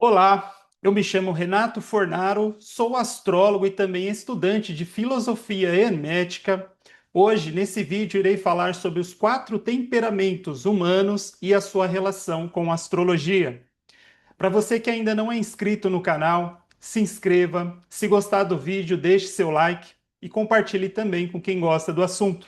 Olá, eu me chamo Renato Fornaro, sou astrólogo e também estudante de filosofia hermética. Hoje, nesse vídeo, irei falar sobre os quatro temperamentos humanos e a sua relação com a astrologia. Para você que ainda não é inscrito no canal, se inscreva. Se gostar do vídeo, deixe seu like e compartilhe também com quem gosta do assunto.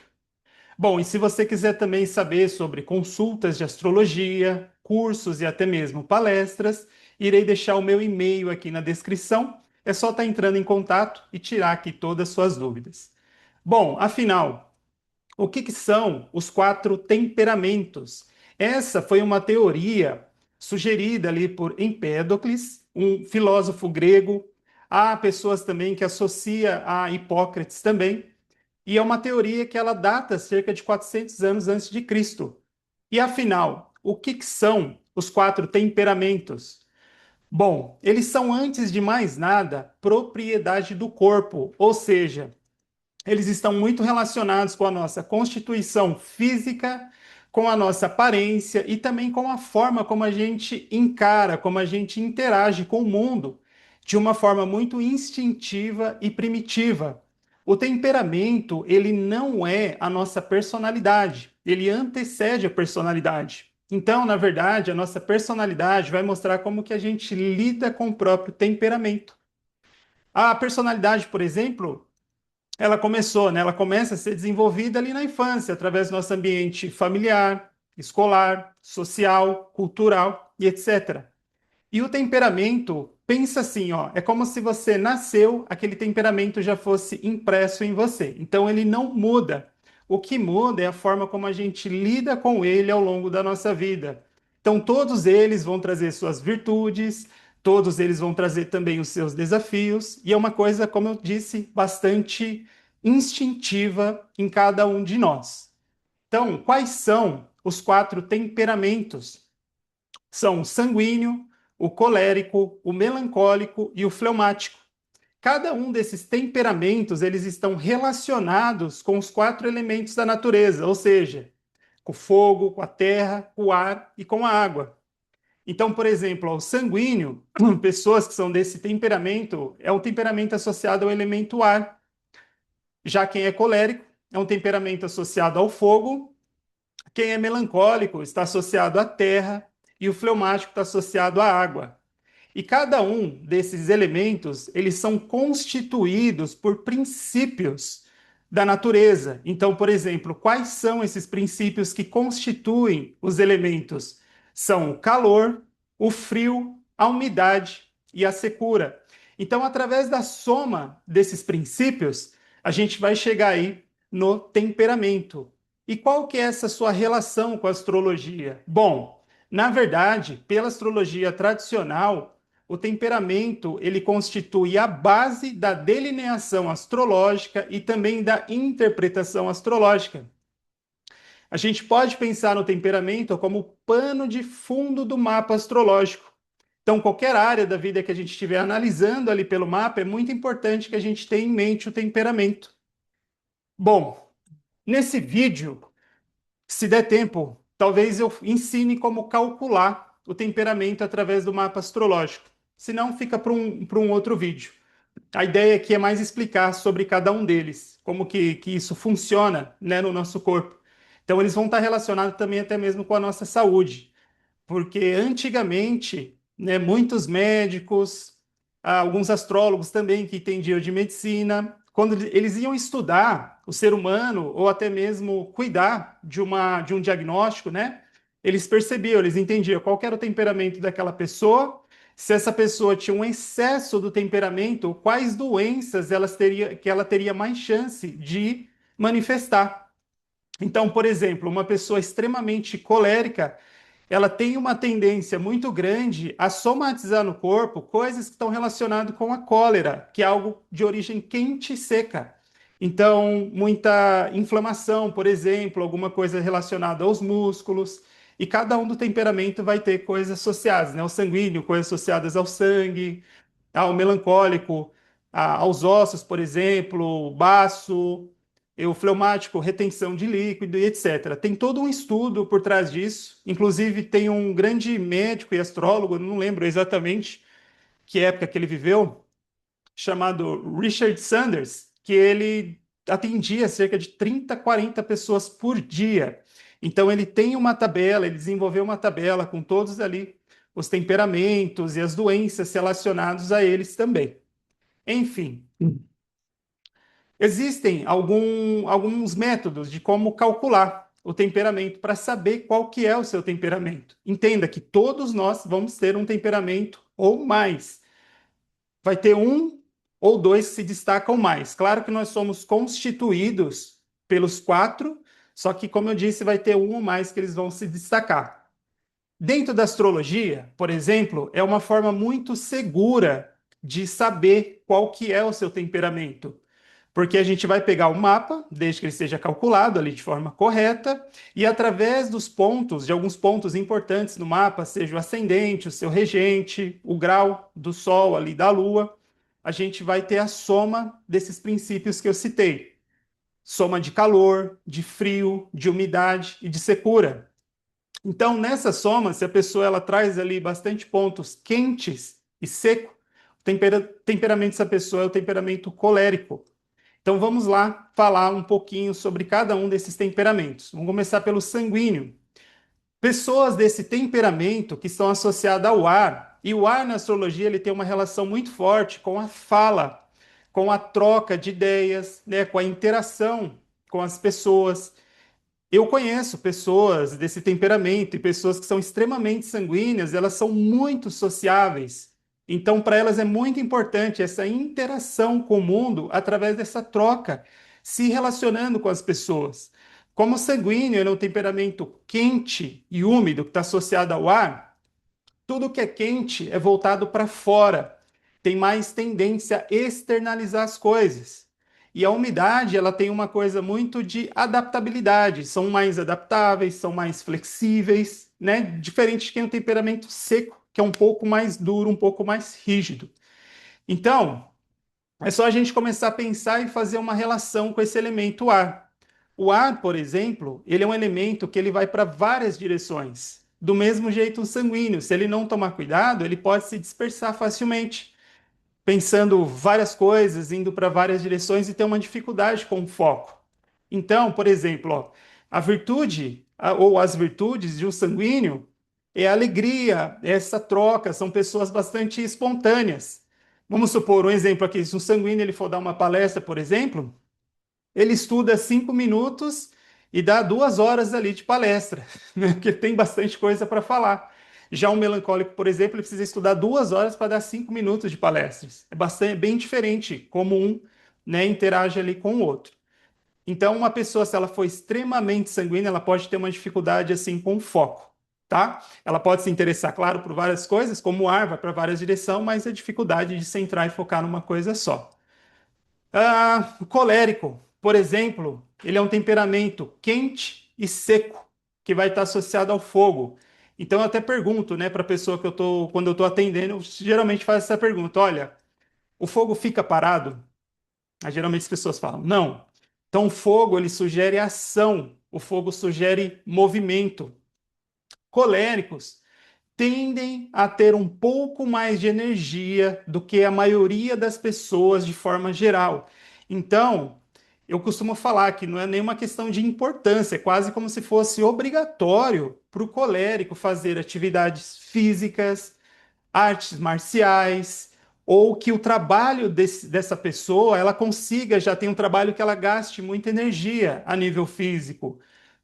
Bom, e se você quiser também saber sobre consultas de astrologia, cursos e até mesmo palestras, irei deixar o meu e-mail aqui na descrição. É só estar entrando em contato e tirar aqui todas as suas dúvidas. Bom, afinal, o que são os quatro temperamentos? Essa foi uma teoria sugerida ali por Empédocles, um filósofo grego. Há pessoas também que associa a Hipócrates também. E é uma teoria que ela data cerca de 400 anos antes de Cristo. E afinal, o que são os quatro temperamentos? Bom, eles são, antes de mais nada, propriedade do corpo, ou seja, eles estão muito relacionados com a nossa constituição física, com a nossa aparência e também com a forma como a gente encara, como a gente interage com o mundo de uma forma muito instintiva e primitiva. O temperamento, ele não é a nossa personalidade, ele antecede a personalidade. Então, na verdade, a nossa personalidade vai mostrar como que a gente lida com o próprio temperamento. A personalidade, por exemplo, ela começou, né? Ela começa a ser desenvolvida ali na infância, através do nosso ambiente familiar, escolar, social, cultural e etc. E o temperamento, pensa assim, ó, é como se você nasceu, aquele temperamento já fosse impresso em você. Então ele não muda. O que muda é a forma como a gente lida com ele ao longo da nossa vida. Então todos eles vão trazer suas virtudes, todos eles vão trazer também os seus desafios, e é uma coisa, como eu disse, bastante instintiva em cada um de nós. Então, quais são os quatro temperamentos? São o sanguíneo, o colérico, o melancólico e o fleumático. Cada um desses temperamentos, eles estão relacionados com os quatro elementos da natureza, ou seja, com o fogo, com a terra, com o ar e com a água. Então, por exemplo, o sanguíneo, pessoas que são desse temperamento, é um temperamento associado ao elemento ar. Já quem é colérico é um temperamento associado ao fogo. Quem é melancólico está associado à terra e o fleumático está associado à água. E cada um desses elementos, eles são constituídos por princípios da natureza. Então, por exemplo, quais são esses princípios que constituem os elementos? São o calor, o frio, a umidade e a secura. Então, através da soma desses princípios, a gente vai chegar aí no temperamento. E qual que é essa sua relação com a astrologia? Bom, na verdade, pela astrologia tradicional, o temperamento ele constitui a base da delineação astrológica e também da interpretação astrológica. A gente pode pensar no temperamento como pano de fundo do mapa astrológico. Então, qualquer área da vida que a gente estiver analisando ali pelo mapa, é muito importante que a gente tenha em mente o temperamento. Bom, nesse vídeo, se der tempo, talvez eu ensine como calcular o temperamento através do mapa astrológico. Se não, fica para um outro vídeo. A ideia aqui é mais explicar sobre cada um deles, como que isso funciona, né, no nosso corpo. Então, eles vão estar relacionados também até mesmo com a nossa saúde, porque antigamente, né, muitos médicos, alguns astrólogos também que entendiam de medicina, quando eles iam estudar o ser humano ou até mesmo cuidar de um diagnóstico, né, eles percebiam, eles entendiam qual que era o temperamento daquela pessoa, se essa pessoa tinha um excesso do temperamento, quais doenças que ela teria mais chance de manifestar. Então, por exemplo, uma pessoa extremamente colérica, ela tem uma tendência muito grande a somatizar no corpo coisas que estão relacionadas com a cólera, que é algo de origem quente e seca. Então, muita inflamação, por exemplo, alguma coisa relacionada aos músculos, e cada um do temperamento vai ter coisas associadas, né? O sanguíneo, coisas associadas ao sangue, ao melancólico, aos ossos, por exemplo, baço, o fleumático, retenção de líquido e etc. Tem todo um estudo por trás disso. Inclusive, tem um grande médico e astrólogo, não lembro exatamente que época que ele viveu, chamado Richard Sanders, que ele atendia cerca de 30, 40 pessoas por dia. Então, ele tem uma tabela, ele desenvolveu uma tabela com todos ali os temperamentos e as doenças relacionados a eles também. Enfim, existem alguns métodos de como calcular o temperamento para saber qual que é o seu temperamento. Entenda que todos nós vamos ter um temperamento ou mais. Vai ter um ou dois que se destacam mais. Claro que nós somos constituídos pelos quatro, só que, como eu disse, vai ter um ou mais que eles vão se destacar. Dentro da astrologia, por exemplo, é uma forma muito segura de saber qual que é o seu temperamento. Porque a gente vai pegar o mapa, desde que ele seja calculado ali de forma correta, e através dos pontos, de alguns pontos importantes no mapa, seja o ascendente, o seu regente, o grau do Sol ali da Lua, a gente vai ter a soma desses princípios que eu citei. Soma de calor, de frio, de umidade e de secura. Então, nessa soma, se a pessoa ela traz ali bastante pontos quentes e seco, o temperamento dessa pessoa é o temperamento colérico. Então vamos lá falar um pouquinho sobre cada um desses temperamentos. Vamos começar pelo sanguíneo. Pessoas desse temperamento que estão associadas ao ar, e o ar na astrologia ele tem uma relação muito forte com a fala, com a troca de ideias, né, com a interação com as pessoas. Eu conheço pessoas desse temperamento e pessoas que são extremamente sanguíneas, elas são muito sociáveis. Então, para elas é muito importante essa interação com o mundo através dessa troca, se relacionando com as pessoas. Como o sanguíneo ele é um temperamento quente e úmido que está associado ao ar, tudo que é quente é voltado para fora, tem mais tendência a externalizar as coisas. E a umidade, ela tem uma coisa muito de adaptabilidade, são mais adaptáveis, são mais flexíveis, né? Diferente de quem tem um temperamento seco, que é um pouco mais duro, um pouco mais rígido. Então, é só a gente começar a pensar e fazer uma relação com esse elemento ar. O ar, por exemplo, ele é um elemento que ele vai para várias direções. Do mesmo jeito o sanguíneo, se ele não tomar cuidado, ele pode se dispersar facilmente, pensando várias coisas, indo para várias direções e ter uma dificuldade com o foco. Então, por exemplo, ó, a virtude ou as virtudes de um sanguíneo é a alegria, é essa troca, são pessoas bastante espontâneas. Vamos supor um exemplo aqui, se um sanguíneo ele for dar uma palestra, por exemplo, ele estuda 5 minutos e dá 2 horas ali de palestra, né? Porque tem bastante coisa para falar. Já um melancólico, por exemplo, ele precisa estudar 2 horas para dar 5 minutos de palestras. É bastante, bem diferente como um, né, interage ali com o outro. Então, uma pessoa, se ela for extremamente sanguínea, ela pode ter uma dificuldade assim com o foco, tá? Ela pode se interessar, claro, por várias coisas, como o ar vai para várias direções, mas a dificuldade de centrar e focar numa coisa só. O colérico, por exemplo, ele é um temperamento quente e seco, que vai estar associado ao fogo. Então eu até pergunto, né, para a pessoa que eu tô, quando eu estou atendendo, eu geralmente faço essa pergunta: olha, o fogo fica parado? Aí, geralmente as pessoas falam, não. Então o fogo ele sugere ação, o fogo sugere movimento. Coléricos tendem a ter um pouco mais de energia do que a maioria das pessoas de forma geral. Então, eu costumo falar que não é nenhuma questão de importância, é quase como se fosse obrigatório para o colérico fazer atividades físicas, artes marciais, ou que o trabalho dessa pessoa ela consiga já ter um trabalho que ela gaste muita energia a nível físico.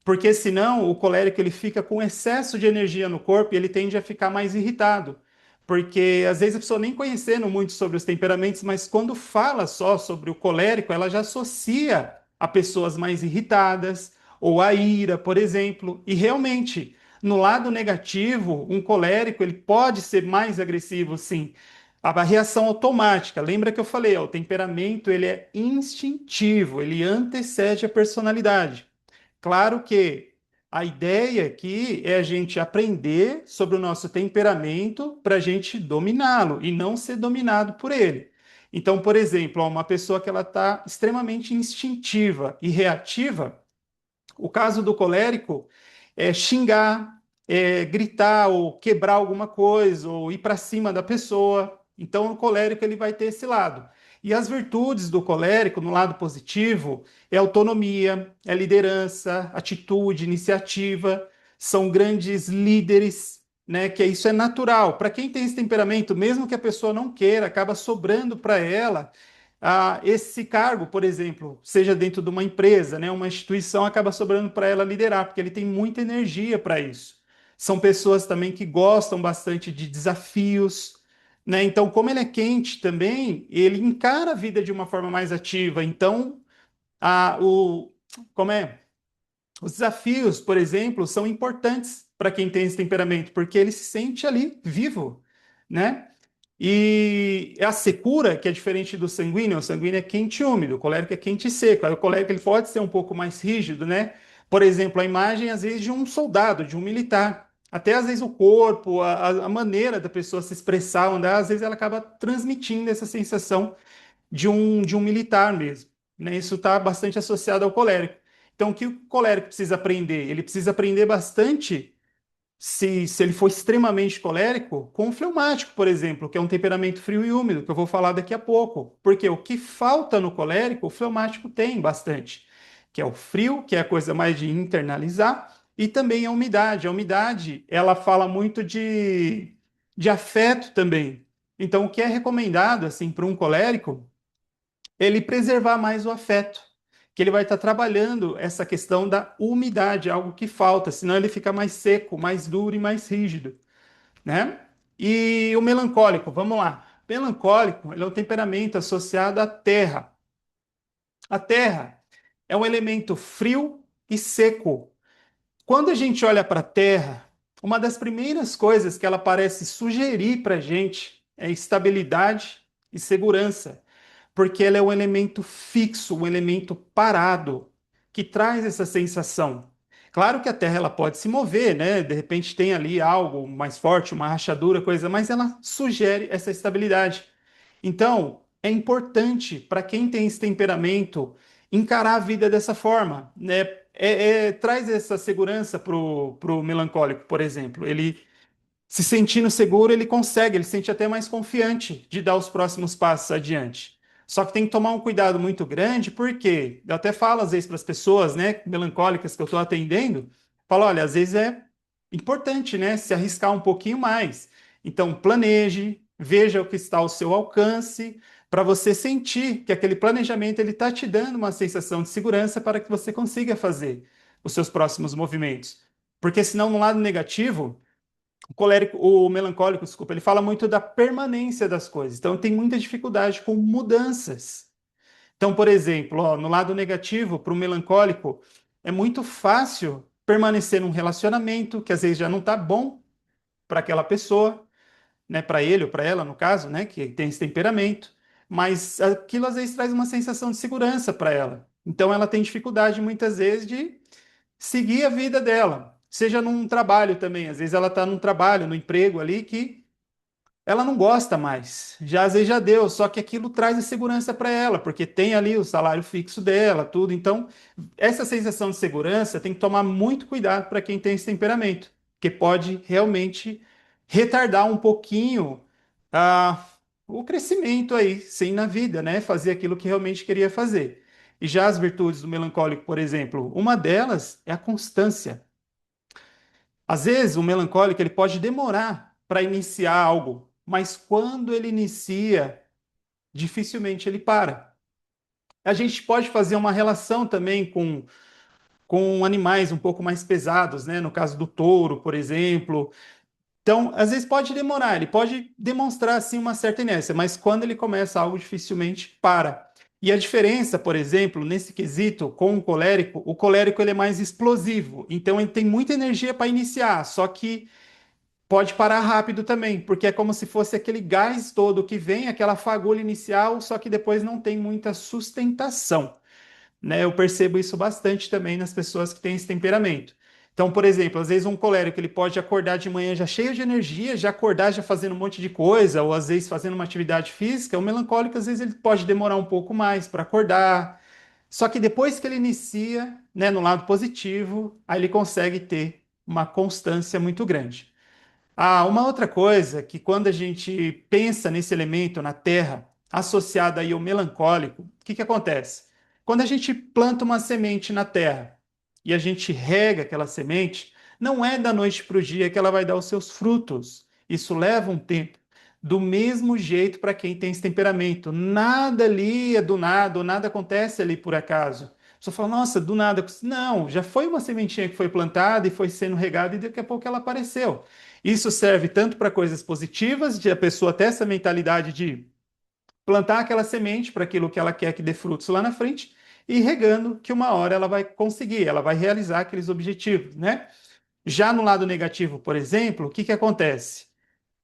Porque senão o colérico ele fica com excesso de energia no corpo e ele tende a ficar mais irritado. Porque às vezes a pessoa nem conhecendo muito sobre os temperamentos, mas quando fala só sobre o colérico, ela já associa a pessoas mais irritadas ou a ira, por exemplo. E realmente, no lado negativo, um colérico ele pode ser mais agressivo, sim. A reação automática, lembra que eu falei, ó, o temperamento ele é instintivo, ele antecede a personalidade. Claro que a ideia aqui é a gente aprender sobre o nosso temperamento para a gente dominá-lo e não ser dominado por ele. Então, por exemplo, ó, uma pessoa que ela está extremamente instintiva e reativa, o caso do colérico é xingar, é gritar ou quebrar alguma coisa ou ir para cima da pessoa. Então, o colérico ele vai ter esse lado. E as virtudes do colérico, no lado positivo, é autonomia, é liderança, atitude, iniciativa, são grandes líderes, né? Que isso é natural. Para quem tem esse temperamento, mesmo que a pessoa não queira, acaba sobrando para ela esse cargo, por exemplo, seja dentro de uma empresa, né, uma instituição, acaba sobrando para ela liderar, porque ele tem muita energia para isso. São pessoas também que gostam bastante de desafios, né? Então, como ele é quente também, ele encara a vida de uma forma mais ativa. Então, como é? Os desafios, por exemplo, são importantes para quem tem esse temperamento, porque ele se sente ali vivo, né? E a secura, que é diferente do sanguíneo, o sanguíneo é quente e úmido, o colérico é quente e seco. Aí o colérico ele pode ser um pouco mais rígido, né? Por exemplo, a imagem, às vezes, de um soldado, de um militar. Até, às vezes, o corpo, a maneira da pessoa se expressar, andar, às vezes ela acaba transmitindo essa sensação de um militar mesmo, né? Isso está bastante associado ao colérico. Então, o que o colérico precisa aprender? Ele precisa aprender bastante se ele for extremamente colérico, com o fleumático, por exemplo, que é um temperamento frio e úmido, que eu vou falar daqui a pouco. Porque o que falta no colérico, o fleumático tem bastante, que é o frio, que é a coisa mais de internalizar, e também a umidade. A umidade, ela fala muito de afeto também. Então, o que é recomendado, assim, para um colérico, ele preservar mais o afeto, que ele vai estar trabalhando essa questão da umidade, algo que falta, senão ele fica mais seco, mais duro e mais rígido, né? E o melancólico, vamos lá. Melancólico, ele é um temperamento associado à terra. A terra é um elemento frio e seco. Quando a gente olha para a terra, uma das primeiras coisas que ela parece sugerir para a gente é estabilidade e segurança, porque ela é um elemento fixo, um elemento parado, que traz essa sensação. Claro que a Terra ela pode se mover, né? De repente tem ali algo mais forte, uma rachadura, coisa, mas ela sugere essa estabilidade. Então, é importante para quem tem esse temperamento encarar a vida dessa forma, né? Traz essa segurança pro melancólico, por exemplo. Ele se sentindo seguro, ele consegue, ele se sente até mais confiante de dar os próximos passos adiante. Só que tem que tomar um cuidado muito grande, porque eu até falo às vezes para as pessoas, né, melancólicas que eu estou atendendo, falo, olha, às vezes é importante, né, se arriscar um pouquinho mais. Então, planeje, veja o que está ao seu alcance, para você sentir que aquele planejamento ele está te dando uma sensação de segurança para que você consiga fazer os seus próximos movimentos. Porque senão, no lado negativo, o melancólico, desculpa, ele fala muito da permanência das coisas. Então, tem muita dificuldade com mudanças. Então, por exemplo, ó, no lado negativo, para o melancólico, é muito fácil permanecer num relacionamento que às vezes já não está bom para aquela pessoa, né, para ele ou para ela, no caso, né, que tem esse temperamento, mas aquilo às vezes traz uma sensação de segurança para ela. Então, ela tem dificuldade muitas vezes de seguir a vida dela, seja num trabalho também. Às vezes ela está num trabalho, no emprego ali que ela não gosta mais. Já às vezes já deu, só que aquilo traz a segurança para ela, porque tem ali o salário fixo dela, tudo. Então, essa sensação de segurança tem que tomar muito cuidado para quem tem esse temperamento, que pode realmente retardar um pouquinho ah, o crescimento aí, sim, na vida, né? Fazer aquilo que realmente queria fazer. E já as virtudes do melancólico, por exemplo, uma delas é a constância. Às vezes, o melancólico ele pode demorar para iniciar algo, mas quando ele inicia, dificilmente ele para. A gente pode fazer uma relação também com animais um pouco mais pesados, né? No caso do touro, por exemplo. Então, às vezes pode demorar, ele pode demonstrar assim uma certa inércia, mas quando ele começa algo, dificilmente para. E a diferença, por exemplo, nesse quesito com o colérico ele é mais explosivo, então ele tem muita energia para iniciar, só que pode parar rápido também, porque é como se fosse aquele gás todo que vem, aquela fagulha inicial, só que depois não tem muita sustentação, né? Eu percebo isso bastante também nas pessoas que têm esse temperamento. Então, por exemplo, às vezes um colérico ele pode acordar de manhã já cheio de energia, já acordar já fazendo um monte de coisa, ou às vezes fazendo uma atividade física. O melancólico, às vezes, ele pode demorar um pouco mais para acordar. Só que depois que ele inicia, né, no lado positivo, aí ele consegue ter uma constância muito grande. Ah, uma outra coisa que quando a gente pensa nesse elemento na Terra, associado aí ao melancólico, o que que acontece? Quando a gente planta uma semente na Terra e a gente rega aquela semente, não é da noite para o dia que ela vai dar os seus frutos. Isso leva um tempo. Do mesmo jeito para quem tem esse temperamento. Nada ali é do nada, ou nada acontece ali por acaso. A pessoa fala, nossa, do nada. Não, já foi uma sementinha que foi plantada e foi sendo regada e daqui a pouco ela apareceu. Isso serve tanto para coisas positivas, de a pessoa ter essa mentalidade de plantar aquela semente para aquilo que ela quer que dê frutos lá na frente, e regando que uma hora ela vai conseguir, ela vai realizar aqueles objetivos, né? Já no lado negativo, por exemplo, o que que acontece?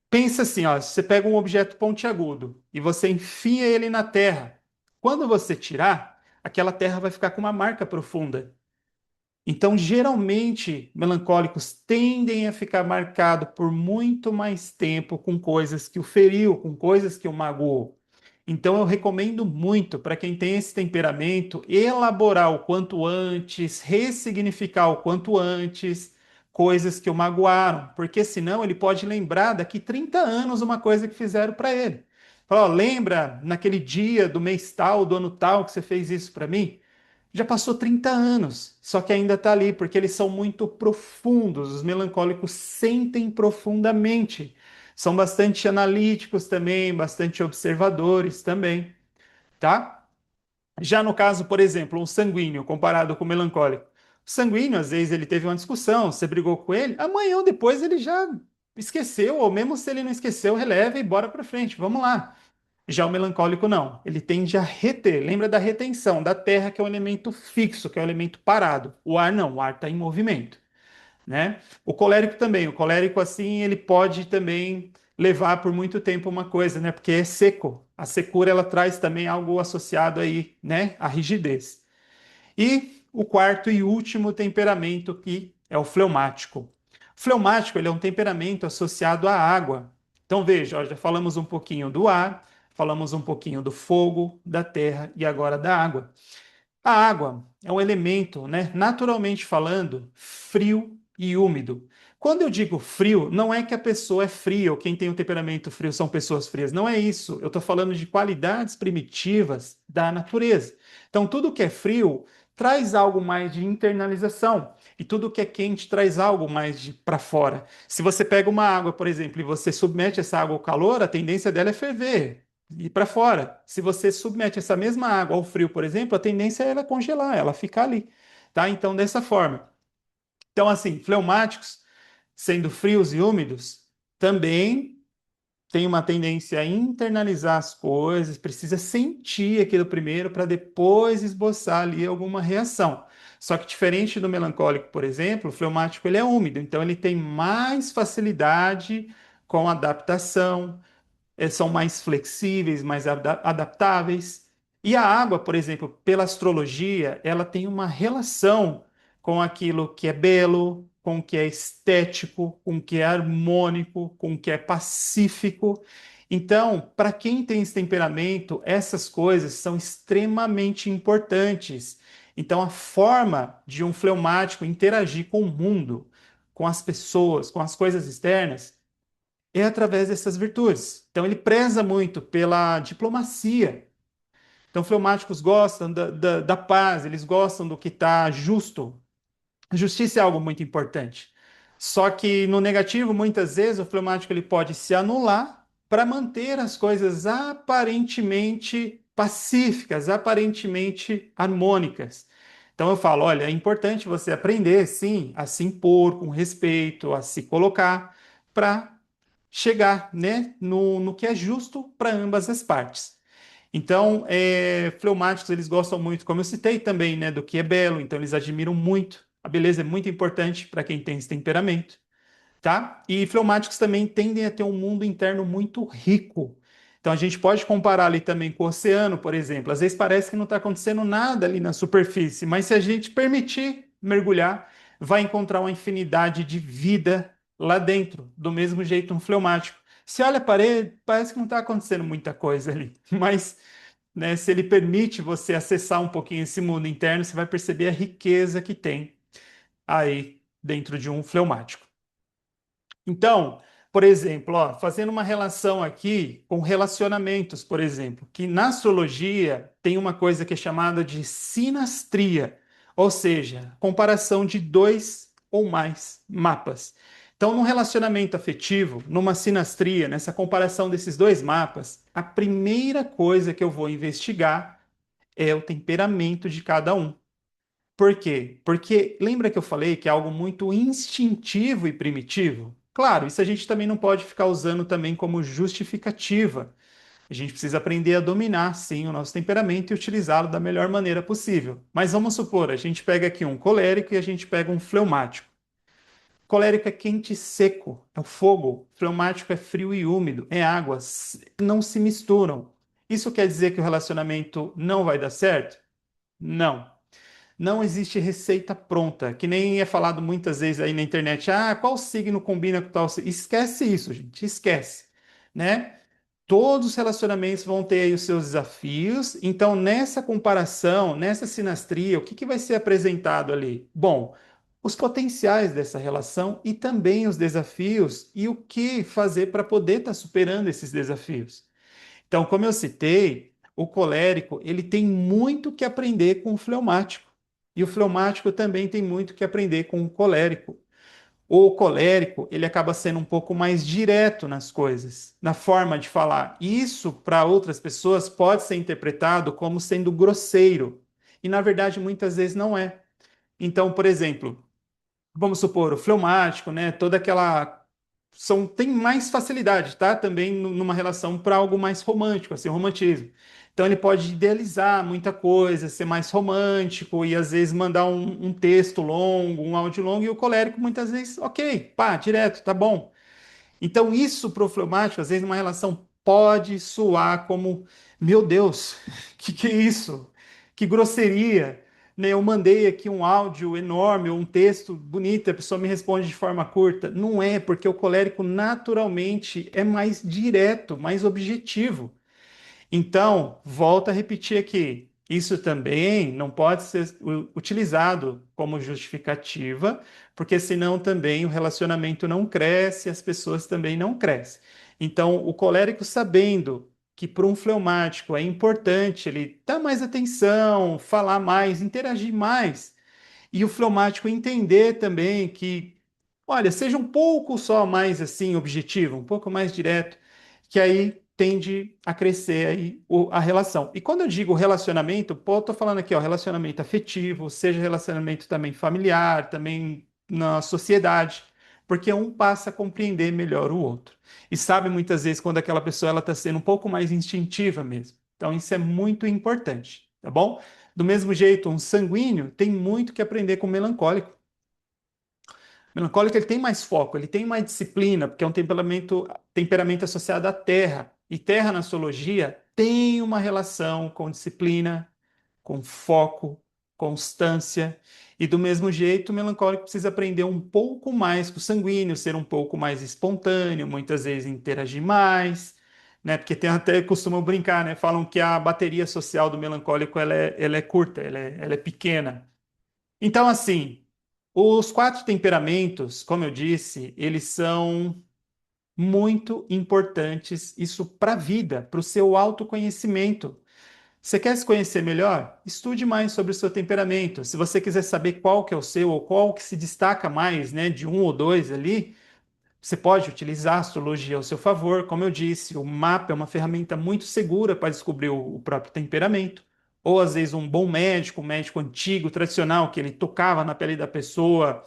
Pensa assim, ó, você pega um objeto pontiagudo e você enfia ele na terra. Quando você tirar, aquela terra vai ficar com uma marca profunda. Então, geralmente, melancólicos tendem a ficar marcados por muito mais tempo com coisas que o feriu, com coisas que o magoou. Então, eu recomendo muito para quem tem esse temperamento elaborar o quanto antes, ressignificar o quanto antes coisas que o magoaram, porque senão ele pode lembrar daqui 30 anos uma coisa que fizeram para ele. Fala, ó, lembra naquele dia do mês tal, do ano tal que você fez isso para mim? Já passou 30 anos, só que ainda está ali, porque eles são muito profundos. Os melancólicos sentem profundamente. São bastante analíticos também, bastante observadores também, tá? Já no caso, por exemplo, um sanguíneo comparado com o melancólico. O sanguíneo, às vezes, ele teve uma discussão, você brigou com ele, amanhã ou depois ele já esqueceu, ou mesmo se ele não esqueceu, releva e bora para frente, vamos lá. Já o melancólico não, ele tende a reter. Lembra da retenção da terra, que é um elemento fixo, que é um elemento parado. O ar não, o ar está em movimento, né? O colérico também, o colérico assim, ele pode também levar por muito tempo uma coisa, né? Porque é seco. A secura ela traz também algo associado aí, né? A rigidez. E o quarto e último temperamento que é o fleumático. O fleumático ele é um temperamento associado à água. Então veja, ó, já falamos um pouquinho do ar, falamos um pouquinho do fogo, da terra e agora da água. A água é um elemento, né, naturalmente falando, frio e úmido. Quando eu digo frio, não é que a pessoa é fria ou quem tem um temperamento frio são pessoas frias. Não é isso. Eu estou falando de qualidades primitivas da natureza. Então, tudo que é frio traz algo mais de internalização e tudo que é quente traz algo mais de para fora. Se você pega uma água, por exemplo, e você submete essa água ao calor, a tendência dela é ferver e para fora. Se você submete essa mesma água ao frio, por exemplo, a tendência é ela congelar, ela ficar ali, tá? Então, dessa forma. Então, assim, fleumáticos, sendo frios e úmidos, também tem uma tendência a internalizar as coisas, precisa sentir aquilo primeiro para depois esboçar ali alguma reação. Só que diferente do melancólico, por exemplo, o fleumático ele é úmido, então ele tem mais facilidade com adaptação, são mais flexíveis, mais adaptáveis. E a água, por exemplo, pela astrologia, ela tem uma relação com aquilo que é belo, com o que é estético, com o que é harmônico, com o que é pacífico. Então, para quem tem esse temperamento, essas coisas são extremamente importantes. Então, a forma de um fleumático interagir com o mundo, com as pessoas, com as coisas externas, é através dessas virtudes. Então, ele preza muito pela diplomacia. Então, fleumáticos gostam da paz, eles gostam do que está justo. A justiça é algo muito importante. Só que no negativo, muitas vezes, o fleumático ele pode se anular para manter as coisas aparentemente pacíficas, aparentemente harmônicas. Então eu falo, olha, é importante você aprender, sim, a se impor com respeito, a se colocar, para chegar, né, no que é justo para ambas as partes. Então, fleumáticos, eles gostam muito, como eu citei também, né, do que é belo, então eles admiram muito. A beleza é muito importante para quem tem esse temperamento, tá? E fleumáticos também tendem a ter um mundo interno muito rico. Então, a gente pode comparar ali também com o oceano, por exemplo. Às vezes parece que não está acontecendo nada ali na superfície, mas se a gente permitir mergulhar, vai encontrar uma infinidade de vida lá dentro, do mesmo jeito um fleumático. Se olha a parede, parece que não está acontecendo muita coisa ali, mas né, se ele permite você acessar um pouquinho esse mundo interno, você vai perceber a riqueza que tem aí dentro de um fleumático. Então, por exemplo, ó, fazendo uma relação aqui com relacionamentos, por exemplo, que na astrologia tem uma coisa que é chamada de sinastria, ou seja, comparação de dois ou mais mapas. Então, num relacionamento afetivo, numa sinastria, nessa comparação desses dois mapas, a primeira coisa que eu vou investigar é o temperamento de cada um. Por quê? Porque lembra que eu falei que é algo muito instintivo e primitivo? Claro, isso a gente também não pode ficar usando também como justificativa. A gente precisa aprender a dominar, sim, o nosso temperamento e utilizá-lo da melhor maneira possível. Mas vamos supor, a gente pega aqui um colérico e a gente pega um fleumático. Colérico é quente e seco, é o fogo. Fleumático é frio e úmido, é água. Não se misturam. Isso quer dizer que o relacionamento não vai dar certo? Não. Não existe receita pronta, que nem é falado muitas vezes aí na internet. Ah, qual signo combina com tal signo? Esquece isso, gente, esquece, né? Todos os relacionamentos vão ter aí os seus desafios. Então, nessa comparação, nessa sinastria, o que que vai ser apresentado ali? Bom, os potenciais dessa relação e também os desafios e o que fazer para poder estar superando esses desafios. Então, como eu citei, o colérico, ele tem muito que aprender com o fleumático. E o fleumático também tem muito que aprender com o colérico. O colérico, ele acaba sendo um pouco mais direto nas coisas, na forma de falar. Isso, para outras pessoas, pode ser interpretado como sendo grosseiro. E, na verdade, muitas vezes não é. Então, por exemplo, vamos supor, o fleumático, né? Toda aquela tem mais facilidade, tá? Também numa relação para algo mais romântico, assim, romantismo. Então ele pode idealizar muita coisa, ser mais romântico e às vezes mandar um texto longo, um áudio longo, e o colérico muitas vezes, ok, pá, direto, tá bom. Então, isso para o fleumático, às vezes, numa relação pode soar como: meu Deus, que é isso? Que grosseria! Né? Eu mandei aqui um áudio enorme, ou um texto bonito, a pessoa me responde de forma curta. Não é, porque o colérico naturalmente é mais direto, mais objetivo. Então, volto a repetir aqui, isso também não pode ser utilizado como justificativa, porque senão também o relacionamento não cresce, as pessoas também não crescem. Então, o colérico sabendo que para um fleumático é importante ele dar mais atenção, falar mais, interagir mais, e o fleumático entender também que, olha, seja um pouco só mais assim objetivo, um pouco mais direto, que aí tende a crescer aí a relação. E quando eu digo relacionamento, pô, eu tô falando aqui, ó, relacionamento afetivo, seja relacionamento também familiar, também na sociedade, porque um passa a compreender melhor o outro. E sabe muitas vezes quando aquela pessoa ela está sendo um pouco mais instintiva mesmo. Então isso é muito importante, tá bom? Do mesmo jeito, um sanguíneo tem muito que aprender com o melancólico. O melancólico ele tem mais foco, ele tem mais disciplina, porque é um temperamento associado à terra. E terra na astrologia tem uma relação com disciplina, com foco, constância. E do mesmo jeito, o melancólico precisa aprender um pouco mais com o sanguíneo, ser um pouco mais espontâneo, muitas vezes interagir mais, né? Porque tem até costumam brincar, né? Falam que a bateria social do melancólico ela é curta, ela é pequena. Então, assim, os quatro temperamentos, como eu disse, eles são muito importantes, isso para a vida, para o seu autoconhecimento. Você quer se conhecer melhor? Estude mais sobre o seu temperamento. Se você quiser saber qual que é o seu ou qual que se destaca mais, né, de um ou dois ali, você pode utilizar a astrologia ao seu favor. Como eu disse, o mapa é uma ferramenta muito segura para descobrir o próprio temperamento. Ou às vezes um bom médico, um médico antigo, tradicional, que ele tocava na pele da pessoa,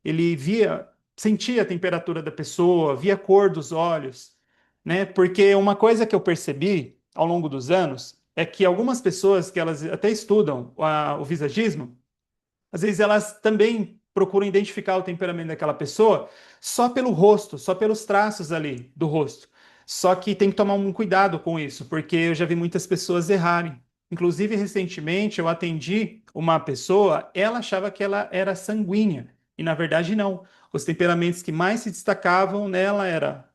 ele via, sentia a temperatura da pessoa, via a cor dos olhos, né? Porque uma coisa que eu percebi ao longo dos anos é que algumas pessoas que elas até estudam o visagismo, às vezes elas também procuram identificar o temperamento daquela pessoa só pelo rosto, só pelos traços ali do rosto. Só que tem que tomar um cuidado com isso, porque eu já vi muitas pessoas errarem. Inclusive, recentemente, eu atendi uma pessoa, ela achava que ela era sanguínea. E E na verdade não. Os temperamentos que mais se destacavam nela era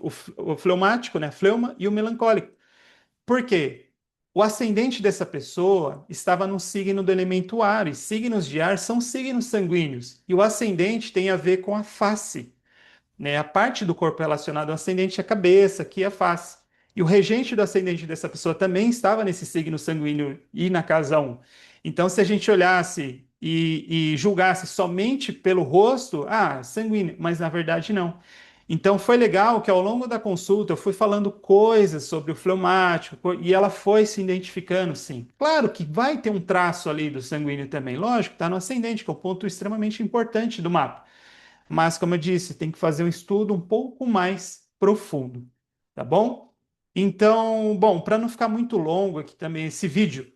o fleumático, né, fleuma, e o melancólico. Por quê? O ascendente dessa pessoa estava no signo do elemento ar, e signos de ar são signos sanguíneos. E o ascendente tem a ver com a face, né? A parte do corpo relacionada ao ascendente é a cabeça, aqui é a face. E o regente do ascendente dessa pessoa também estava nesse signo sanguíneo e na casa um. Então, se a gente olhasse e julgasse somente pelo rosto, sanguíneo, mas na verdade não. Então, foi legal que ao longo da consulta eu fui falando coisas sobre o fleumático e ela foi se identificando, sim. Claro que vai ter um traço ali do sanguíneo também, lógico, está no ascendente, que é um ponto extremamente importante do mapa. Mas, como eu disse, tem que fazer um estudo um pouco mais profundo, tá bom? Então, bom, para não ficar muito longo aqui também esse vídeo,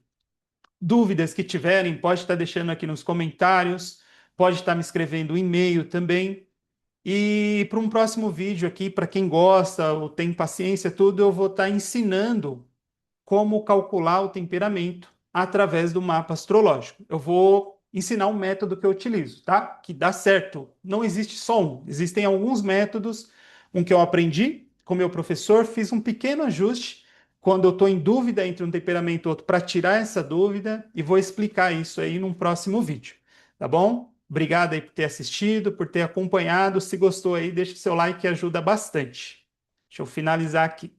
dúvidas que tiverem, pode estar deixando aqui nos comentários, pode estar me escrevendo um e-mail também. E para um próximo vídeo aqui, para quem gosta ou tem paciência, tudo, eu vou estar ensinando como calcular o temperamento através do mapa astrológico. Eu vou ensinar um método que eu utilizo, tá? Que dá certo. Não existe só um, existem alguns métodos. Um que eu aprendi com meu professor, fiz um pequeno ajuste quando eu estou em dúvida entre um temperamento e outro para tirar essa dúvida e vou explicar isso aí num próximo vídeo, tá bom? Obrigado aí por ter assistido, por ter acompanhado. Se gostou aí, deixa seu like que ajuda bastante. Deixa eu finalizar aqui.